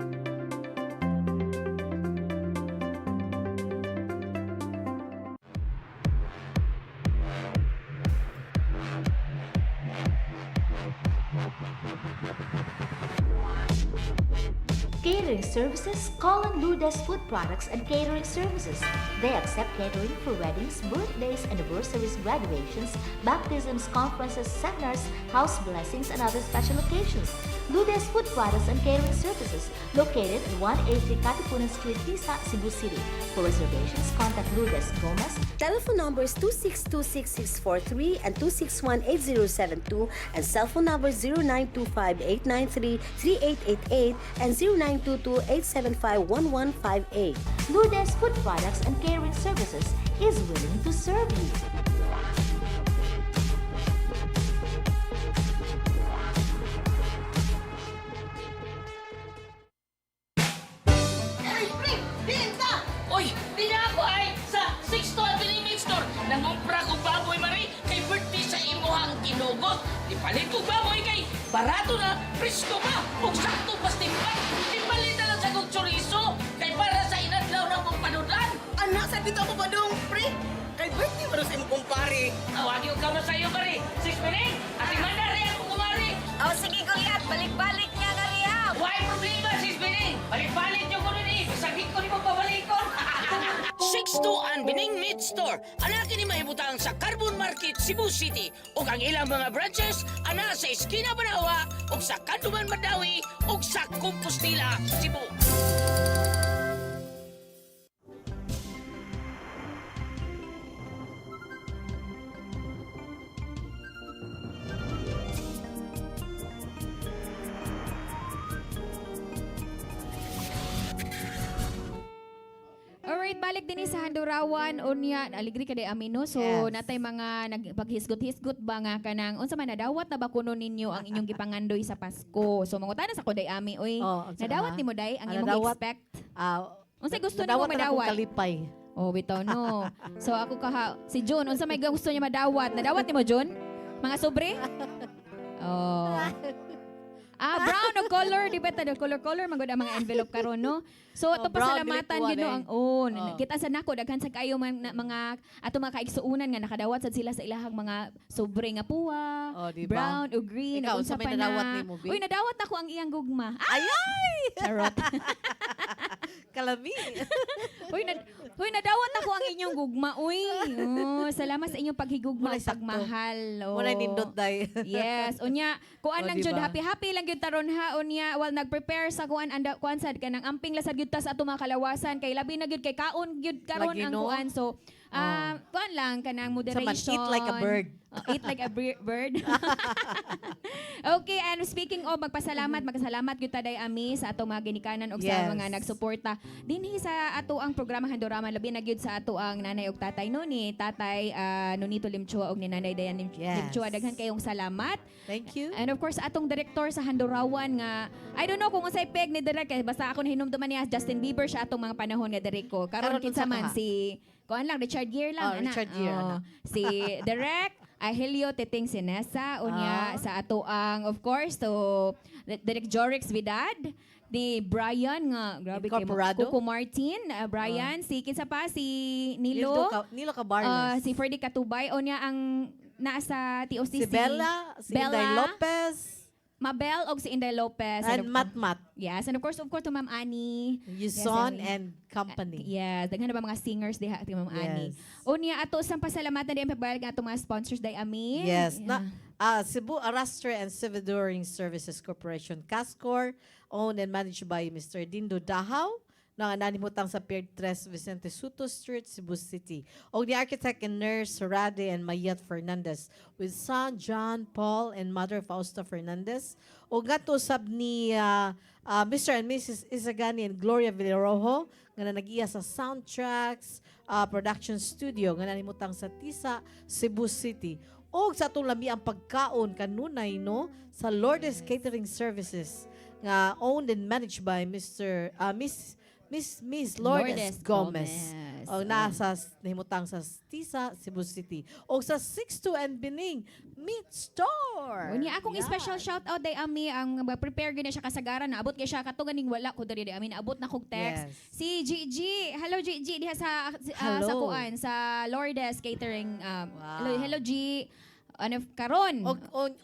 Catering Services, call on Lourdes Food Products and Catering Services. They accept catering for weddings, birthdays, anniversaries, graduations, baptisms, conferences, seminars, house blessings, and other special occasions. Lourdes Food Products and Catering Services, located at 183 Katipunan Street, Tisa, Cebu City. For reservations, contact Lourdes Gomez. Telephone numbers 2626643 and 2618072 and cell phone numbers 0925-893-3888 and 0922-875-1158. Lourdes Food Products and Catering Services is willing to serve you. Ay, pre! Binta! Oy, di na ako ay sa 6 to Avenue Meat Store. Nangumpra ko baboy mari kay birthday sa imuhang kinugot. Ipalit og baboy kay barato na, presko pa, ug sakto pas timbang. Ipalit na lang sa kong chorizo, kay para sa inadlaw na mong panudan. Anak, sa dito ako ba dong, pre? Kay birthday mo sa imong kumpare. Tawagin ko ka sa'yo, pare. 6 minutes, at imanda rin ako kumari. Oh, sige, Goliath. Balik-balik nga na rin, ha? Why problema, 6 minutes? Balik-balik nyo ko nun eh. Sakit ko ni mo pabalikon. 62 Bining Meat Store. Ana kini mahibutang sa Carbon Market, Cebu City. Ug ang ilang mga branches ana sa Esquina Banawa, ug sa Kanduman Madawi, ug sa Compostela, Cebu. Alright, balik din sa Handurawan unya aligri kada amino. So Yes. natay mga nagpaghisgot-hisgot ba nga kanang unsa man nadawat na ba kuno ninyo ang inyong gipangandoy sa Pasko. So mangutana sa ko day ami oy. Oh, unsa Nadawat na? nimo day ang imong Nadawat? expect. Ah, Unsa gusto nimo nadawat na akong madawat? kalipay. Oh, bitaw no. So ako si June, unsa may gusto niya madawat? Nadawat nimo June? Mga sobre? Oh. Brown o color, di ba tayo color magud ang mga envelope karon no. So Oh, ito brown, pasalamatan dili gid no kuha ang Oh. kita sa nako daghan sa kayo mga ato mga kaigsuunan nga nakadawat sad sila sa ilahang mga sobre nga puwa, Oh, di ba? brown o green Ikaw, o unsa unsa may pa nadawat na. nimo, Bi? Uy, nadawat ako ang iyang gugma. Ay! Charot. Kalami. Uy, nadawat ako ang inyong gugma. Uy, salamat sa inyong paghigugma Walay ug sakto. pagmahal. Oh. Muna nindot day. Yes, unya kuan Oh, lang diba? jud happy lang gyud taron ha unya while nag-prepare sa kuan kuan sad kanang amping lasad gyud ta sa ato mga kalawasan kay labi na gyud kay kaon gyud karon Lagi, ang no? kuan so kuan lang kanang Saman, moderation. eat like a bird. Eat like a bird. Okay, and speaking of magpasalamat gyud ta day ami sa ato mga ginikanan og sa Yes. mga nagsuporta dinhi sa ato ang programa Handuraman labi na gyud sa ato ang nanay ug tatay no ni tatay Nonito Limchua ug ni nanay Dayan Yes. Limchua daghan kayong salamat. Thank you. And of course atong director sa Handurawan nga I don't know kung unsay peg ni Direk kay basta ako nahinumduman niya Justin Bieber siya atong mga panahon nga diri ko. Karon Karon kinsa unsa man ka? si kuan lang Richard Gere lang ana. Richard Gere, ana. Si Direk Ahelio Titing Sinesa unya sa ato ang of course to Direk Jorix Vidad ni Brian nga grabe kay Incorporado? Coco Martin Brian si kinsa pa si Nilo Nilo Cabarles. si Ferdy Katubay o niya ang nasa TOC si Bella, si Inday Lopez, Mabel og si Inday Lopez and Matmat. Yes, and of course to Ma'am Annie. Yuson Yes, and company. Yes, daghan na ba mga singers diha ti Ma'am Annie. Yes. O niya ato sang pasalamatan di ang pagbayad nga ato mga sponsors day ami. Yes. Cebu Arrastre and Stevedoring Services Corporation, Cascor, owned and managed by Mr. Dindo Dahaw, na nanimutang sa Pier 3 Vicente Soto Street, Cebu City. O the architect and nurse Rade and Mayet Fernandez with son John Paul and mother Fausta Fernandez. O gato sab ni Mr. and Mrs. Isagani and Gloria Villarojo nga na nag-iya sa Soundtracks Production Studio nga nanimutang sa Tisa, Cebu City. O sa atong lami ang pagkaon kanunay no sa Lourdes Catering Services nga owned and managed by Miss Lourdes Gomez. O nasa nahimutang sa Tisa, Cebu City. O sa 62 and Bining Meat Store. Unya akong special shout out day ami ang prepare gyud na siya kasagaran naabot kay siya kato ganing wala ko diri ami naabot na kog text. Yes. Si Gigi, hello Gigi diha sa Hello. kuan sa Lourdes Catering Wow. hello G ano karon.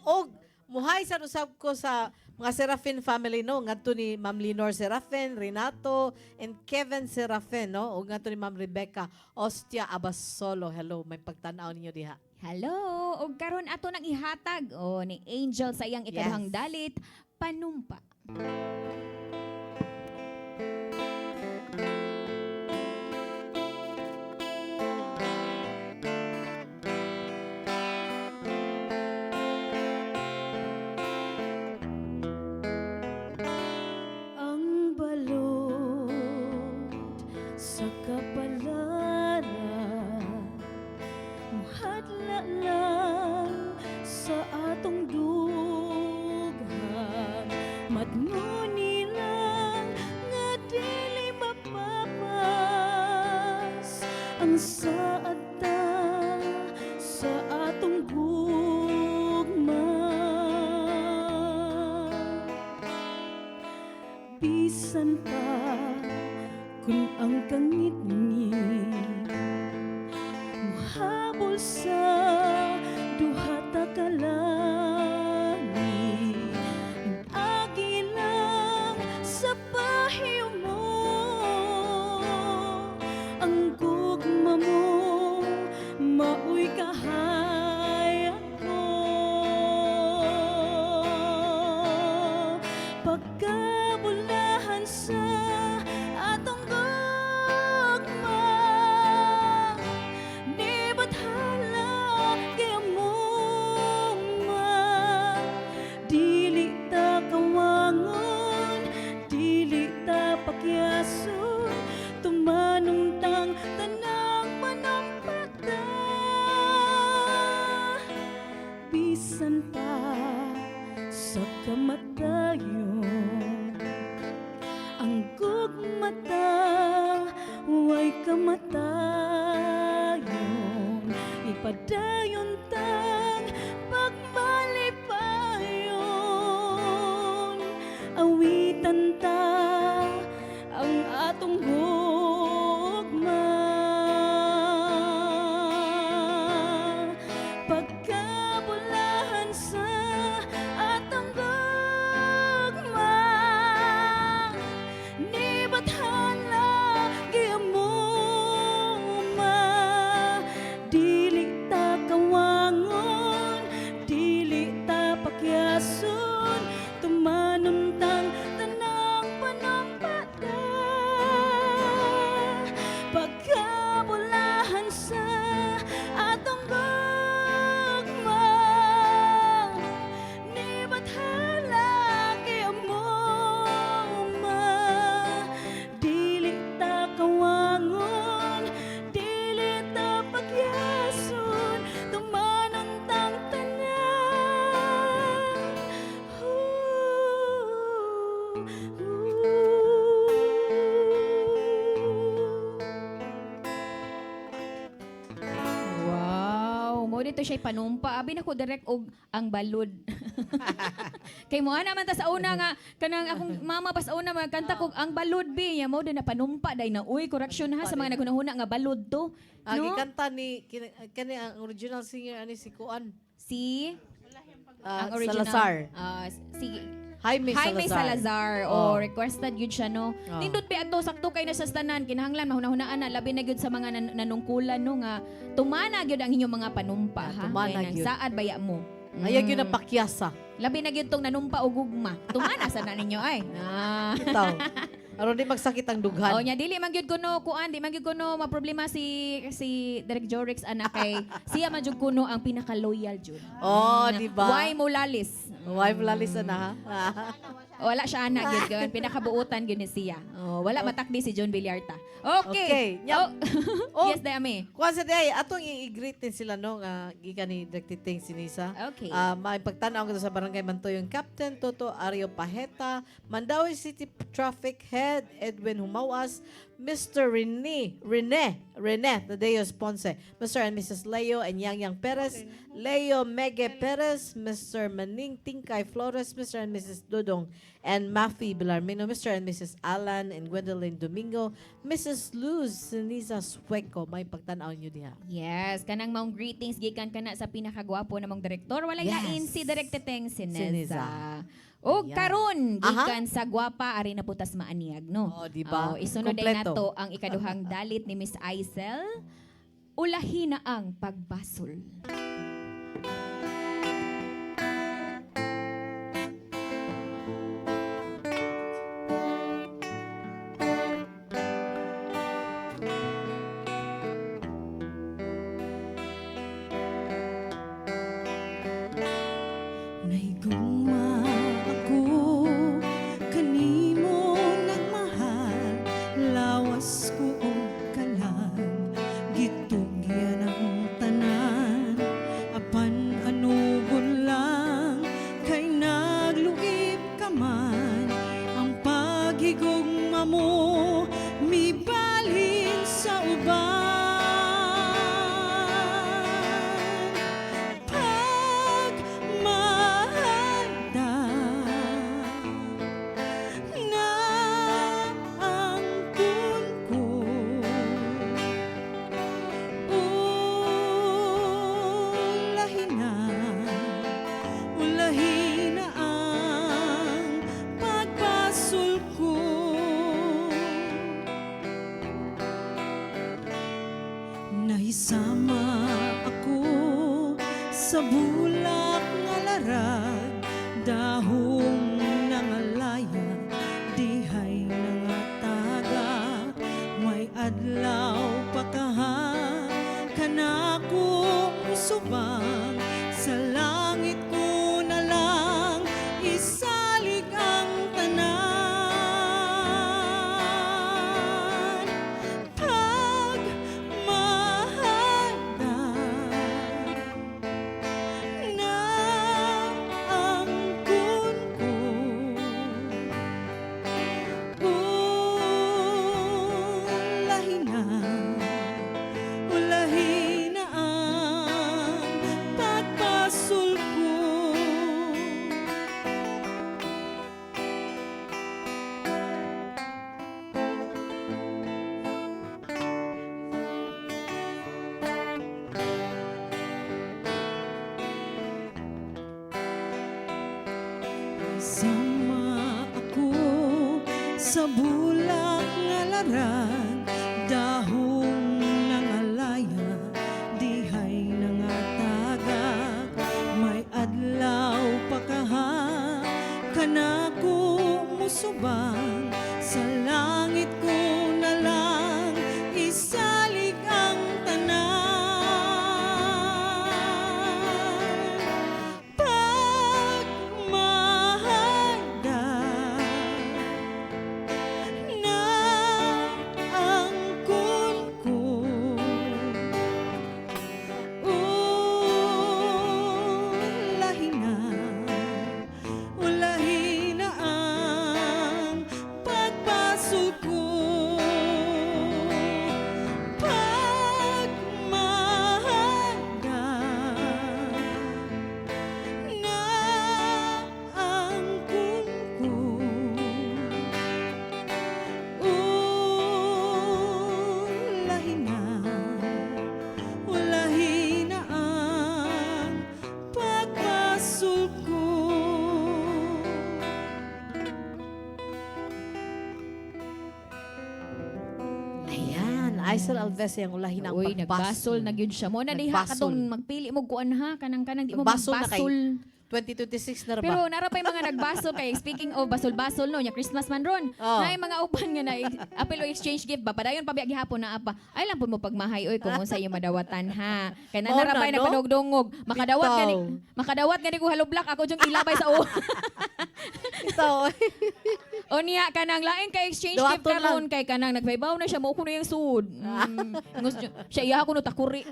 Og muhay sa usab ko sa mga Serafin family no ngadto ni Ma'am Lenore Serafin, Renato and Kevin Serafin no og ngadto ni Ma'am Rebecca Ostia Abasolo. Hello, may pagtan-aw ninyo diha. Hello, og karon ato nang ihatag ni Angel sa iyang ikaduhang Yes. dalit panumpa. Ang balot sa kapalaran muhadla lang sa atong dughang matnuni lang nga dili mapapas ang saad ta sa atong gugma bisan pa kung ang kangit-ngit muhabol sa duha ta ka langit, agi lang sa pahiyo mo ang gugma mo maoy kahayag ko. Pagkabulahan sa atong gugma, di bathala kaya mo man. Dili ta kawangon, dili ta pakyason, tumanong tang tanang panampata. Bisan pa sa kamatayon, ang gugmata way kamatayon, ipadayon tang pagmalipayon, awitan ta ang atong gugma. Pagkabulahan sa atong gugma, ni bathala giyamo ma. Dili ta kawangon, dili ta pakyason, tumanom tang tanang panampata. Pagkabulahan sa atong gugma, ni bathala giyamo ma. Dili ta kawangon, dili ta pakyason, tumanon tang tanan. Wow, mo dito siya panumpa. Abi nako direct og ang balod. Kay mo naman ta sa una nga kanang akong mama pa sa una magkanta kog ang balod bi. Ya mo din na panumpa day na uy correction ha sa mga nagunahuna nga balod to. Agi No? kanta ni kani ang original singer ani si Kuan. Si Ah, ang original Salazar. Si Jaime Jaime Salazar. Oh. Requested yun siya, no? Oh. Nindot pa ato, sakto kay na sa stanan, kinahanglan, mahunahunaan na, labi na yun sa mga nanungkulan, no? Nga, tumana yun ang inyong mga panumpa, ha? tumana Kaya nang gyud. saad baya mo. Ayag yun ang pakyasa. Labi na yun tong nanumpa o gugma. Tumana sa na ninyo, ay. Ah. Itaw. Aron di magsakit ang dughan. Oh, nya dili man gyud kuno kuan, di man gyud kuno maproblema si Derek Jorix anak kay siya man gyud kuno ang pinaka-loyal jud. Oh, di ba? Why mo lalis? Wife lalisa na ha. Wala siya anak gyud gyud pinakabuutan gyud ni siya. Oh, wala matakdi si John Villarta. Okay. Nya- Oh, yes, dami. Kuan sa day atong i-greet din sila no nga gikan ni Director Ting Sinisa. Okay. May pagtanaw ko sa Barangay Mantoyong Captain Toto Ario Paheta, Mandawi City Traffic Head Edwin Humawas, Mr. Rene Tadeos Ponce, Mr. and Mrs. Leo and Yang Perez, Leo Mege Perez, Mr. Maning Tingkay Flores, Mr. and Mrs. Dudong and Mafi Belarmino, Mr. and Mrs. Alan and Gwendolyn Domingo, Mrs. Luz Sinisa Sueco. May pagtanaw nyo diha. Yes, kanang maong greetings gikan kana sa pinakagwapo namong direktor. Walay Yes. lain si Director Teng Sineza. Sineza. O Ayan. karon gikan sa gwapa ari na putas maaniag no. Oh, di ba? Isunod ay Kompleto. nato ang ikaduhang dalit ni Miss Aisel. Ulahin na ang pagbasol. Naiguma ako kanimo nagmahal, lawas ko og kalan, gitugyan ang tanan sa bulak nga larag, dahong nangalaya, dihay nangatagak, may adlaw pakaha, kanako usubang, sa langit ko na lang, isalig ang tanan. Sama ako sa bulak nga larag, dahong nangalaya, dihay nangatagak, may adlaw pakaha, kanako musubang, sa langit ko na lang, isalig ang tanan. Aisel Alves yung ulahin ang Uy, pagbasol. nagbasol na gyud siya mo na diha Nagbasol. katong magpili mo kuan ha kanang di mo Nagbasol na kay magbasol. 2026 na ra ba? Pero nara pa yung mga nagbasol kay speaking of basol-basol no, nya Christmas man ron. Oh. Na yung mga uban nga na apil o exchange gift ba padayon pa biya gihapon na apa. Ay lang pud mo pagmahay oy kung unsa yung madawatan ha. Kay na Mao nara pa na, no? nagpanugdungog. Bitaw. Makadawat gani ko haloblak ako jung ilabay sa ulo. Ito. O niya kanang lain kay exchange gift Dawaton karon kay kanang nagbaybaw na siya mo kuno yung sud. Siya iya ko no takuri.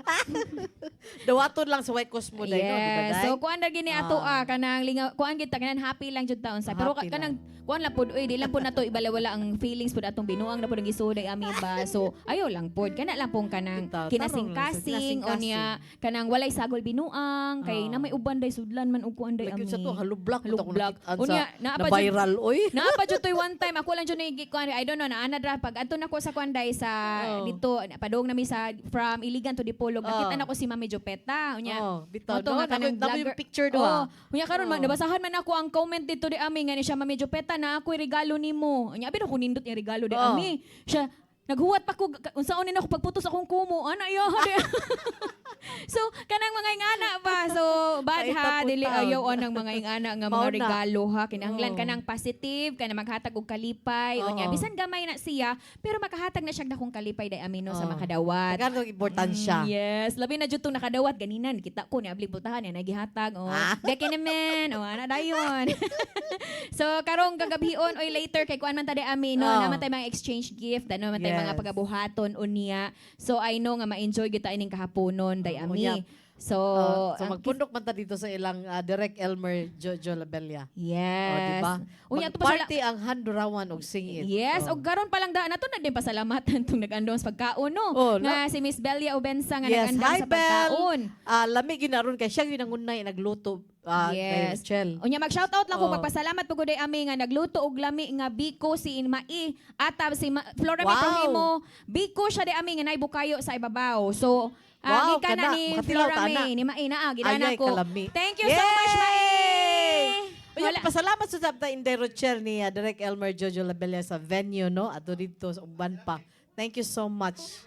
Dawaton lang sa White Cosmo dahil, no? Di ba, Yes. Day? So kuan ra gini ato kanang lingaw kuan gid ta kanang happy lang jud taon sa. Pero Happy kanang kuan lang pud oy di lang pud nato ibalawala ang feelings pud atong binuang na pud ang isuday ami ba. So ayo lang pud kana lang pong kanang Bitaw, kinasing-kasing o tarong lang sa niya kanang walay sagol binuang kay na may uban day sudlan man og kuan day Lagyan ami. sa to, halublak. Halublak. Sa, Unya, na naapa jud- viral, oy. Naapa jud toy one time ako lang jud na kuan I don't know na ana dra pag adto nako sa kuan day sa dito padung nami sa from Iligan to Dipolog nakita nako si Mami Jopeta unya. Bitaw, Moto no? nga kanang Dami yung vlogger. picture do, Oo. ha? Unya karon nabasahan man ako ang comment dito di ami nga ni siya Mami Jopeta na ako'y regalo nimo. Unya abi ko nindot yung regalo di ami. Siya naghuwat pa ko unsaon ni nako pagputos akong kumo ana iya So kanang mga ingana ba so bad ha dili ayaw anang mga ingana nga mga Mauna. regalo ha kinahanglan Oo. kanang positive kanang maghatag og kalipay unya Oo. bisan gamay na siya pero makahatag na siya dakong kalipay day amino sa Oo. makadawat. Tagaan ng importansya. Yes, labi na jud tong nakadawat ganinan kita ko ni abli butahan niya nagihatag oh. Deke naman oh ana dayon. So karong kagabhion oy later kay kuan man ta day amino naman tay mga exchange gift ano man tay mga Yes. pagabuhaton unya. So I know nga ma-enjoy gyud ta ining kahaponon day ami. Unya. So, So ang magpundok man ta dito sa ilang Direct Elmer Jojo Labella. yes. Diba? Unya to pasala- Party ang handurawan og singit. Yes, og garon pa lang daan nato na din pasalamatan tong nag-andong sa pagkaon no. Oh, Nga si Miss Belia Obensa nga Yes, nag-andong hi, sa pagkaon. Lami ginaron kay siya ginangunay nagluto Yes. kay Rachel. Unya mag-shoutout lang ko Oh. pagpasalamat pud day ami nga nagluto og lami nga biko si Mai atab si Flora Wow. Metrohimo. Biko siya day ami nga nay bukayo sa ibabaw. So Wow, gikan na kana. ni Makatilaw Flora ta na. May ni Mai na ginana Ayay, ko. kalami. Thank you so much Mai. Uy, pasalamat sa sabta Indero Chair ni Direct Elmer Jojo Labella sa venue, no? Ato dito sa Umban pa. Thank you so much.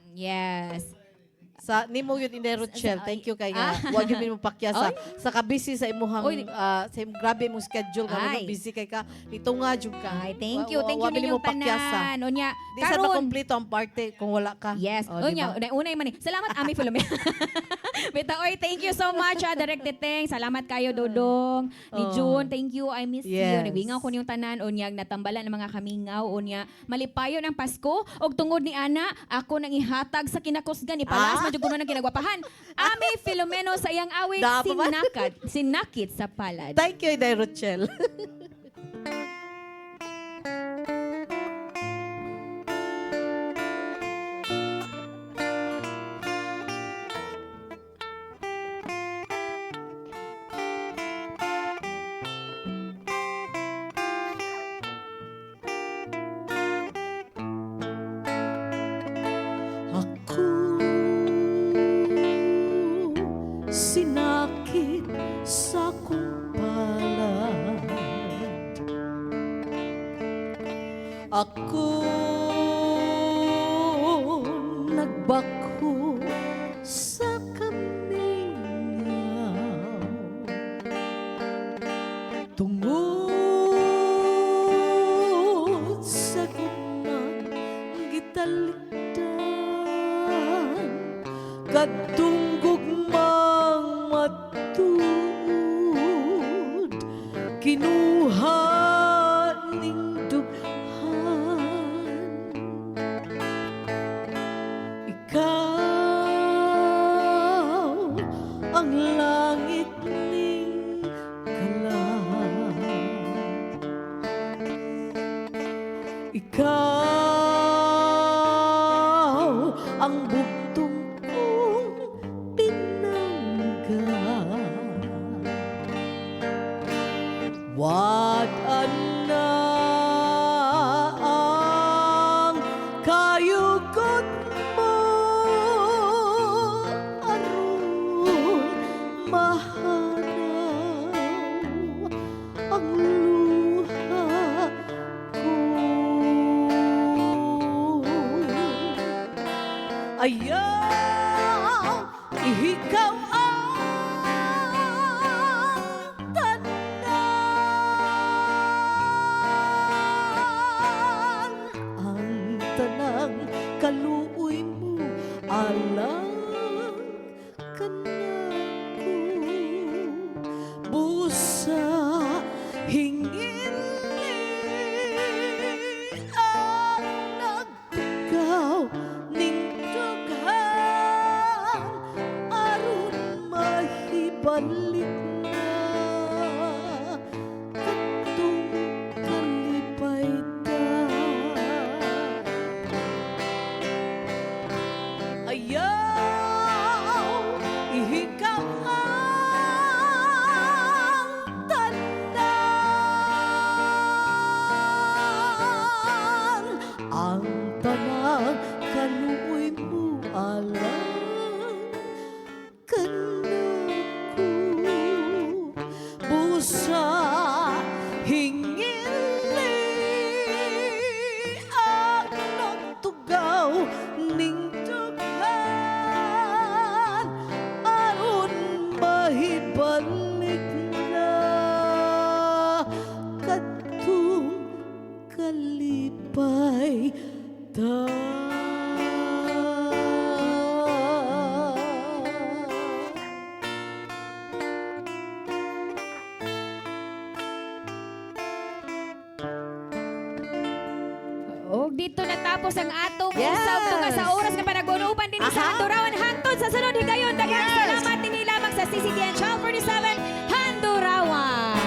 Yes. Sa nimo yun Inday Rochelle. Thank you kay Ah. wag yun mo pakya sa kabisi sa imuhang Oy. sa grabe mong schedule nga Ay. busy kay ka. Nito nga jud ka. Ay, thank you Wa- ninyong mo pakyasa. tanan. Unya, Di sa karon makompleto ang party kung wala ka. yes. Oh, Unya, diba? unay man ni. Salamat Ami Filomena. Beta, oy, thank you so much, Direct Teteng. Salamat kayo, Dodong. Ni Oh. June, thank you. I miss you. Yes. Nabingaw ko niyong tanan. Unyag, natambalan ng mga kamingaw. Unya, malipayo ng Pasko. Og tungod ni Ana, ako nang ihatag sa kinakusgan. Ipalas, madyo kuno ng kinagwapahan. Ami Filomeno sa iyang awit, Dapa ba? sinakit sa palad. Thank you Inday Rochelle. Ako sinakit sa kumpalan. Ako nagbako sa kamingaw. Tungod sa kumang gitalikdan kadtong gugmang matud kinuha ning dughan. Ikaw ang langit ning kalan. Ikaw ang bugtong kong pinangga. Wag na ang kayugot mo aron mahanaw ang luha ko. Ayaw ihikaw ang tanan. Ang tanang kaluoy mo alang kanako. Busa hingin ang nagtugaw ning dughan aron mahibalik na kadtong kalipay ta. Ayaw ihikaw ang tanan. Ang tanang kaluoy mo alang kanako. Busa hingili ang nagtugaw ning dughan aron mahibalik na kadtong kalipay ta. Og dito natapos ang atong Yes. usab tunga sa oras nga panag-unuban din sa Handurawan hantod sa sunod higayon. Daghang salamat dinhi lamang sa CCTN Channel 47 Handurawan.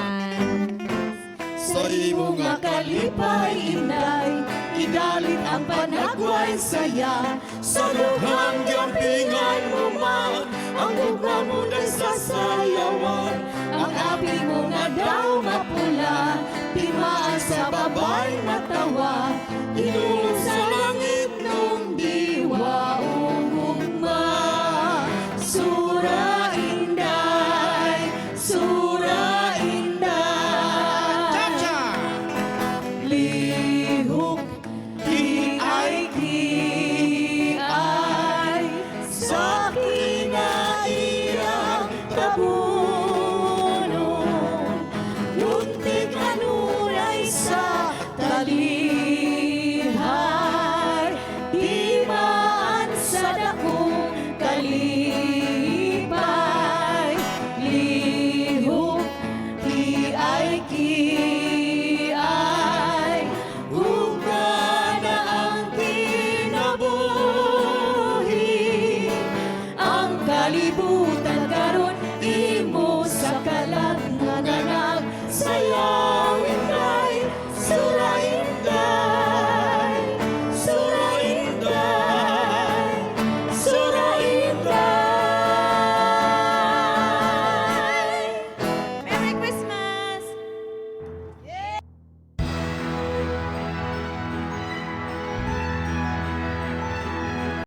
Sa imo nga kalipay inday, idalit ang panagway saya. Sa luhang gampingan mo man, ang buga mo nagsasayawan. Ang api mo nga daw mapula, timaan sa babay matawa. Inulong sa langit nung diwa ugugma. Sura inday, sura inday. Lihok di ay sa dali